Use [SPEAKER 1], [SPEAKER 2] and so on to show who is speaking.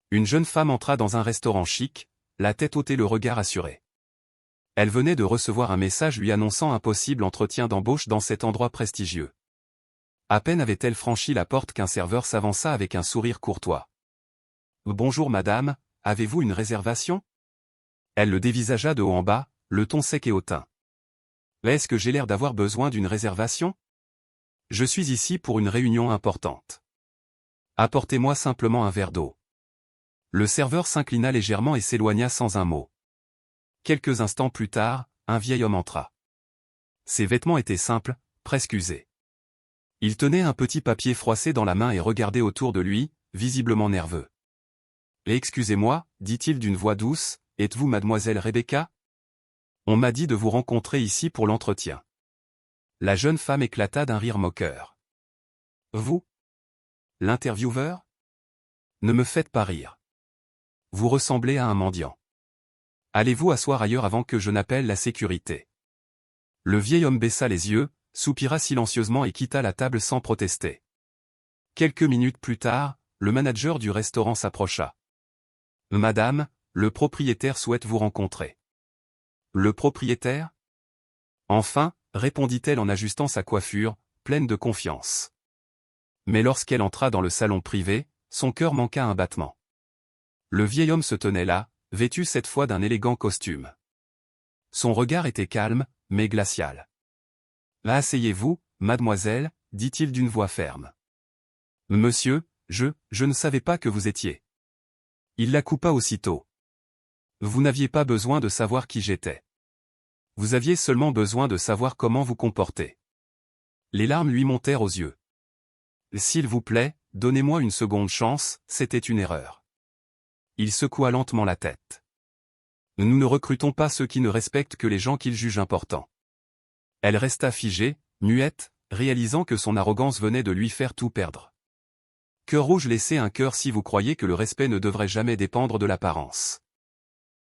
[SPEAKER 1] Une jeune femme entra dans un restaurant chic, la tête haute et le regard assuré. Elle venait de recevoir un message lui annonçant un possible entretien d'embauche dans cet endroit prestigieux. À peine avait-elle franchi la porte qu'un serveur s'avança avec un sourire courtois. « Bonjour madame, avez-vous une réservation ?» Elle le dévisagea de haut en bas, le ton sec et hautain. « Est-ce que j'ai l'air d'avoir besoin d'une réservation ? Je suis ici pour une réunion importante. Apportez-moi simplement un verre d'eau. » Le serveur s'inclina légèrement et s'éloigna sans un mot. Quelques instants plus tard, un vieil homme entra. Ses vêtements étaient simples, presque usés. Il tenait un petit papier froissé dans la main et regardait autour de lui, visiblement nerveux. « Excusez-moi, dit-il d'une voix douce, êtes-vous mademoiselle Rebecca ? On m'a dit de vous rencontrer ici pour l'entretien. » La jeune femme éclata d'un rire moqueur. « Vous ? L'intervieweur ? Ne me faites pas rire. Vous ressemblez à un mendiant. Allez-vous asseoir ailleurs avant que je n'appelle la sécurité. » Le vieil homme baissa les yeux, soupira silencieusement et quitta la table sans protester. Quelques minutes plus tard, le manager du restaurant s'approcha. « Madame, le propriétaire souhaite vous rencontrer. » « Le propriétaire ? » Enfin, répondit-elle en ajustant sa coiffure, pleine de confiance. Mais lorsqu'elle entra dans le salon privé, son cœur manqua un battement. Le vieil homme se tenait là, vêtu cette fois d'un élégant costume. Son regard était calme, mais glacial. « Asseyez-vous, mademoiselle, dit-il d'une voix ferme. « Monsieur, je ne savais pas que vous étiez. » Il la coupa aussitôt. « Vous n'aviez pas besoin de savoir qui j'étais. Vous aviez seulement besoin de savoir comment vous comporter. » Les larmes lui montèrent aux yeux. « S'il vous plaît, donnez-moi une seconde chance, c'était une erreur. » Il secoua lentement la tête. « Nous ne recrutons pas ceux qui ne respectent que les gens qu'ils jugent importants. » Elle resta figée, muette, réalisant que son arrogance venait de lui faire tout perdre. Cœur rouge, laissez un cœur si vous croyez que le respect ne devrait jamais dépendre de l'apparence.